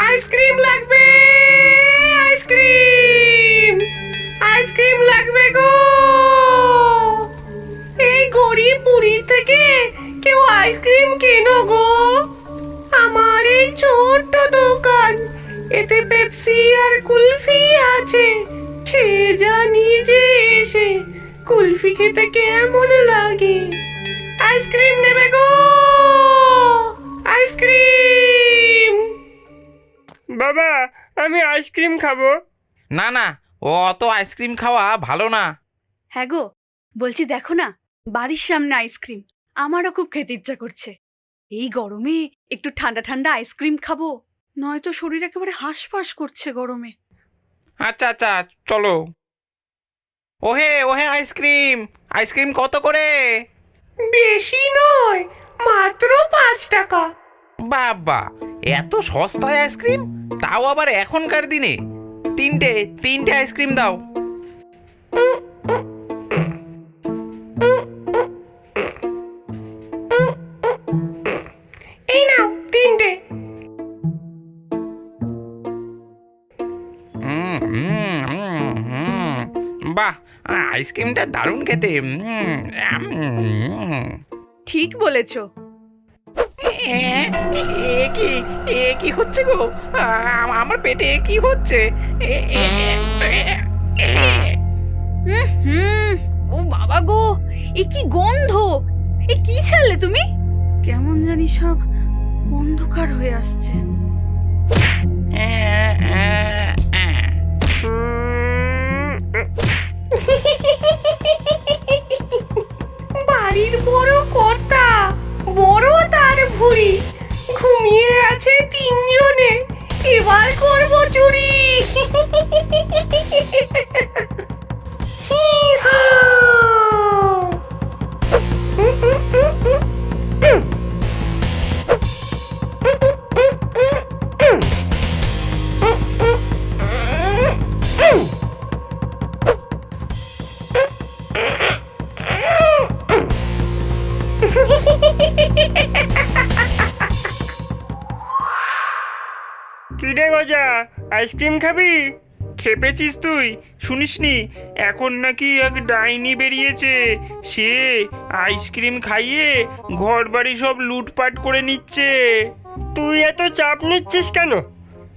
Ice cream লাগবে, ice cream, ice cream লাগবে গো। এই গরিব বুড়ির থেকে কেউ আইসক্রিম কেনো গো। আমার এই ছোট্ট দোকান, এতে পেপসি আর কুলফি আছে। খেয়ে যা নিজে এসে, কুলফি খেতে কেমন লাগে। আইসক্রিম নেবে গো, আইসক্রিম। বাবা, আমি আইসক্রিম খাবো। না না, ও অত আইসক্রিম খাওয়া ভালো না। হ্যাঁ গো, বলছি দেখো না, বাড়ির সামনে আইসক্রিম। আমারও খুব খেতে ইচ্ছা করছে। এই গরমে একটু ঠান্ডা ঠান্ডা আইসক্রিম খাবো, নয়তো শরীর একেবারে হাঁসফাঁস করছে গরমে। আচ্ছা আচ্ছা, চলো। ওহে ওহে, আইসক্রিম, আইসক্রিম কত করে? বেশি নয়, মাত্র 5 টাকা। বাবা, এত সস্তায় আইসক্রিম, তাও আবার এখনকার দিনে। তিনটে আইসক্রিম দাও। এই নাও 3টে। বাহ, আইসক্রিমটা দারুণ খেতে। ঠিক বলেছো। এ কি হচ্ছে গো? আমার পেটে কি হচ্ছে? ও বাবা গো, এ কি গন্ধ! এ কি ছাড়লে তুমি? কেমন জানি সব অন্ধকার হয়ে আসছে। বাড়ির বড় কর্তা, বড় তার ভুঁড়ি, ঘুমিয়ে আছে 3 জনে। এবার করব চুরি। কি রে গজা, আইসক্রিম খাবি? খেপেছিস তুই? শুনিসনি এখন নাকি এক ডাইনি বেরিয়েছে? সে আইসক্রিম খাইয়ে ঘর বাড়ি সব লুটপাট করে নিচ্ছে। তুই এত চাপ নিচ্ছিস কেন?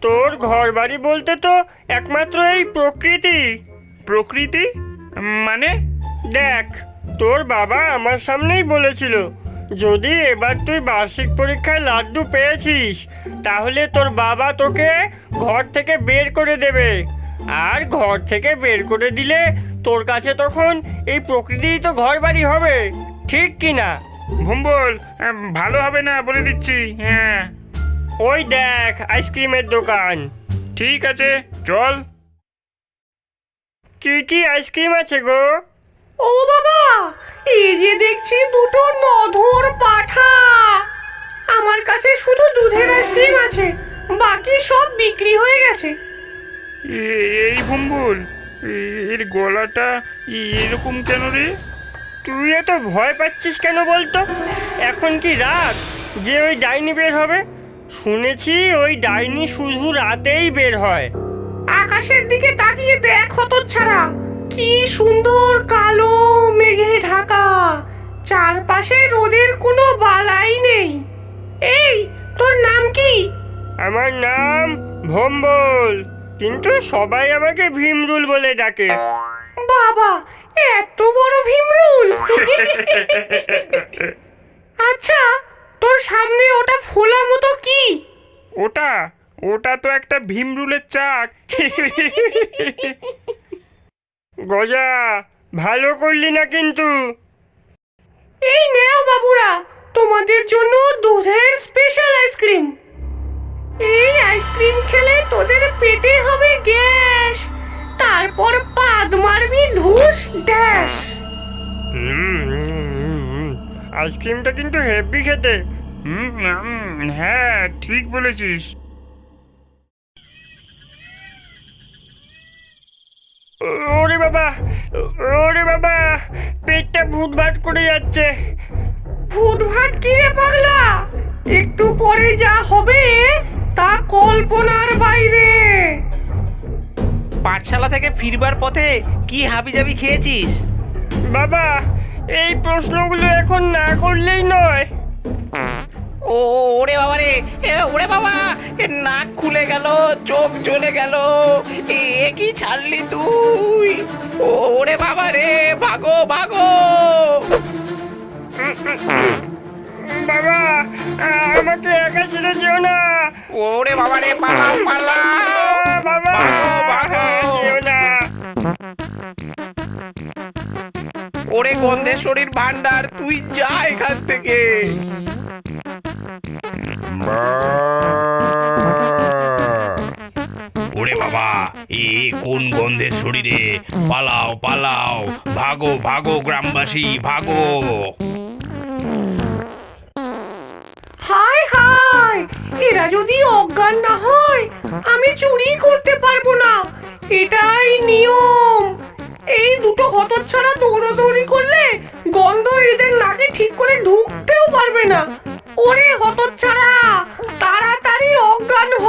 তোর ঘর বাড়ি বলতে তো একমাত্র এই প্রকৃতি। প্রকৃতি মানে? দেখ, তোর বাবা আমার সামনেই বলেছিল, যদি এবার তুই বার্ষিক পরীক্ষায় লাড্ডু পেয়েছিস, তাহলে তোর বাবা তোকে ঘর থেকে বের করে দেবে। আর ঘর থেকে বের করে দিলে তোর কাছে তখন এই প্রকৃতিই তো ঘর বাড়ি হবে, ঠিক কি না? ভুম্বল, ভালো হবে না বলে দিচ্ছি। হ্যাঁ, ওই দেখ আইসক্রিমের দোকান। ঠিক আছে, চল। কি কি আইসক্রিম আছে গো? ও বাবা, এই যে দেখছি 2টো নধর পাঠা। আমার কাছে শুধু দুধের আইসক্রিম আছে, বাকি সব বিক্রি হয়ে গেছে। এই ভুম্বল, এর গলাটা এরকম কেন রে? তুই এত ভয় পাচ্ছিস কেন বলতো? এখন কি রাত যে ওই ডাইনি বের হবে? শুনেছি ওই ডাইনি শুধু রাতেই বের হয়। আকাশের দিকে তাকিয়ে দেখ হতচ্ছাড়া, কি সুন্দর কালো মেঘে ঢাকা। চারপাশে রোদের কোনো বালাই নেই। এই, তোর নাম কি? আমার নাম ভম্বল, কিন্তু সবাই আমাকে ভীমরুল বলে ডাকে। বাবা, এত বড় ভীমরুল! আচ্ছা, তোর সামনে ওটা ফোলা মতো কি? ওটা তো একটা ভীমরুলের চাক। গজা, ভালো করলি না কিন্তু। এই নেও বাবুরা, তোমাদের জন্য দুধের স্পেশাল আইসক্রিম। এই আইসক্রিম খেলে তোদের পেটে হবে গ্যাস, তারপর পাদ মারবি ঢুস ড্যাশ। আইসক্রিমটা কিন্তু হেভি খেতে। হ্যাঁ, ঠিক বলেছিস। ওরে বাবা, ওরে বাবা, পেটটা ভুটভাট করে যাচ্ছে। ভুটভাট কি রে পাগলা? একটু পরে যা হবে তা কল্পনা পাঠশালা থেকে ফিরবার পথে কি হাবিজাবি খেয়েছিস? বাবা, এই প্রশ্নগুলো এখন না করলেই নয়। ও ওরে বাবা রে, ওরে বাবা, নাক খুলে গেল, চোখ জ্বলে গেল, এ কি ছাড়লি তুই? ওরে বাবা রে, ভাগো ভাগো! বাবা, আমাকে একা ছেড়ে যেও না। ওরে বাবা রে, পালাও পালাও! বাবা, ভাগো, ভাগো! যেও না। ওরে গন্ধেশ্বরীর ভান্ডার, তুই যা এখান থেকে! ওরে বাবা, এ কোন গন্ধের শরীরে! পালাও পালাও, ভাগো ভাগো গ্রামবাসী, ভাগো! হায় হায়, এরা যদি অজ্ঞান না হয় আমি চুরি করতে পারবো না, এটাই নিয়ম। এই দুটো হতচ্ছাড়া দৌড়াদৌড়ি করলে গন্ধ এদের নাকে ঠিক করে ঢুকতেও পারবে না। ওরে হতচ্ছাড়া, তাড়াতাড়ি অজ্ঞান হ।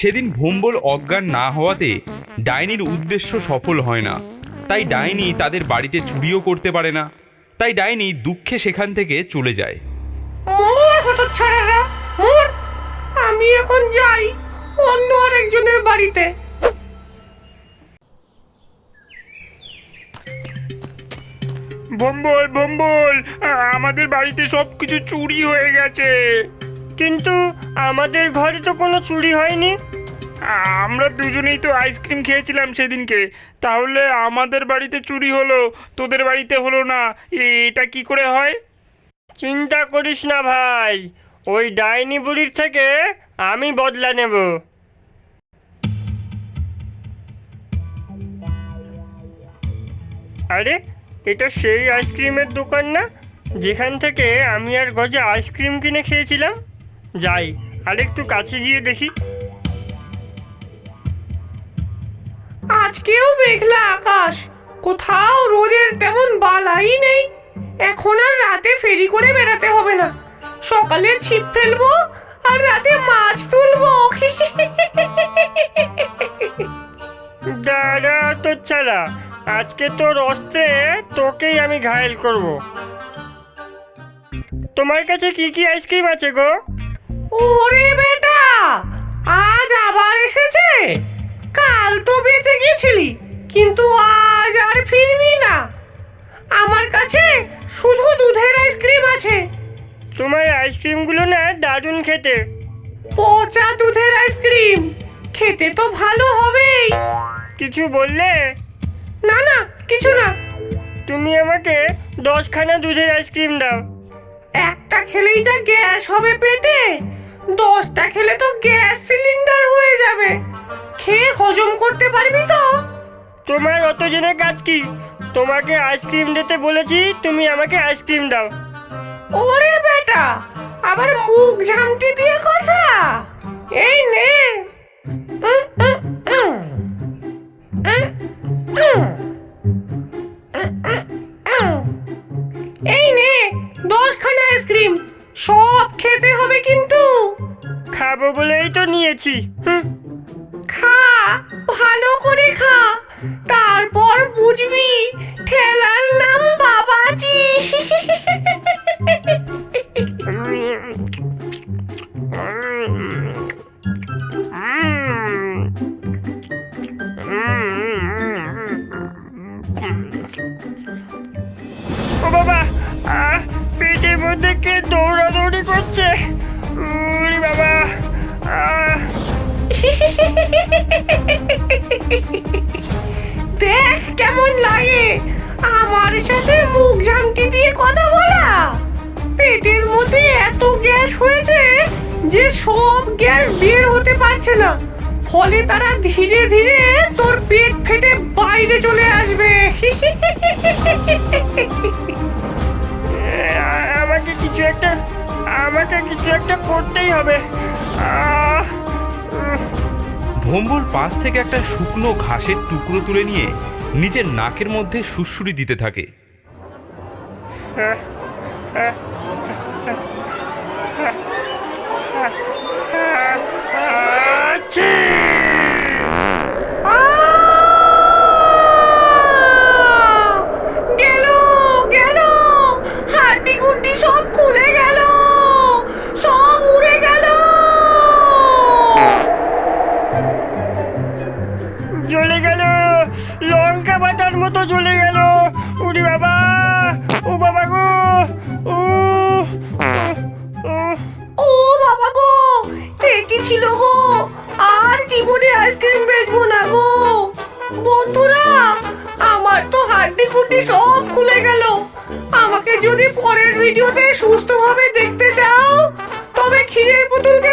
সেদিন ভোম্বল অজ্ঞান না হওয়াতে ডাইনির উদ্দেশ্য সফল হয় না। তাই ডাইনি তাদের বাড়িতে চুরিও করতে পারে না। তাই ডাইনি দুঃখে সেখান থেকে চলে যায়। মোর হতচ্ছাড়ারা, মোর। আমি এখন যাই অন্য আরেকজনের বাড়িতে। ভম্বল ভম্বল, আমাদের বাড়িতে সব কিছু চুরি হয়ে গেছে। কিন্তু আমাদের ঘরে তো কোনো চুরি হয়নি। আমরা দুজনেই তো আইসক্রিম খেয়েছিলাম সেদিনকে, তাহলে আমাদের বাড়িতে চুরি হলো, তোদের বাড়িতে হলো না, এটা কি করে হয়? চিন্তা করিস না ভাই, ওই ডাইনি বুড়ির থেকে আমি বদলা নেব। আরে, এটা সেই আইসক্রিমের দোকান না, যেখান থেকে আমি আর গজা আইসক্রিম কিনে খেয়েছিলাম? যাই, আরেকটু কাছে গিয়ে দেখি। আজকেও মেঘলা আকাশ, কোথাও রোদের তেমন বালাই নেই। এখন আর রাতে ফেরি করে বেড়াতে হবে না, সকালে ছিপ ফেলবো আর রাতে মাছ তুলবো। দাদা তো ছাড়া, আজকে তোর অস্ত্রে তোকেই আমি ঘায়েল করব। তোমার কাছে কি কি আইসক্রিম আছে গো? ওরে বেটা, আজ আবার এসেছে? কাল তো বেঁচে গেছিলি, কিন্তু আজ আর ফিরবি না। আমার কাছে শুধু দুধের আইসক্রিম আছে। তোমার আইসক্রিমগুলো না দারুণ খেতে। পচা দুধের আইসক্রিম, খেতে তো ভালো হবেই। কিছু বললে? না না, কিছু না। তুমি আমাকে 10খানা দুধের আইসক্রিম দাও। একটা খেলেই যা গ্যাস হবে পেটে, 10টা খেলে তো গ্যাস সিলিন্ডার হয়ে যাবে। খেয়ে হজম করতে পারবি তো? তোমার অত জেনে কাজ কি? তোমাকে আইসক্রিম দিতে বলেছি, তুমি আমাকে আইসক্রিম দাও। ওরে বেটা, আবার মুখ ঝামটি দিয়ে কথা। এই নে। এই নে 10খানা আইসক্রিম, সব খেতে হবে কিন্তু। খাবো বলেই তো নিয়েছি। খা, ভালো করে খা, তারপর বুঝবি ঠেলার নাম বাবাজি। ও বাবা, পেটের মধ্যে কে দৌড়াদৌড়ি করছে? ওরে বাবা, দেখ কেমন লাগে আমার সাথে মুখ ঝামটি দিয়ে কথা বলা। পেটের মধ্যে এত গ্যাস হয়েছে যে সব গ্যাস বের হতে পারছে না, ফলে তারা ধীরে ধীরে তোর পেট ফেটে বাইরে চলে আসবে। আমাকে কিছু একটা করতেই হবে। ভোম্বল পাশ থেকে একটা শুকনো ঘাসের টুকরো তুলে নিয়ে নিজের নাকের মধ্যে সুড়সুড়ি দিতে থাকে। আহ! তো চলে গেল। উরি বাবা, ও বাবা গো, ও ও বাবা গো, এ কি ছিল গো? আর জীবনে আইসক্রিম বেচবো না গো। বন্ধুরা, আমার তো হাড্ডি গুড্ডি সব খুলে গেল। আমাকে যদি পরের ভিডিওতে সুস্থভাবে দেখতে চাও তবে ক্ষীরের পুতুলকে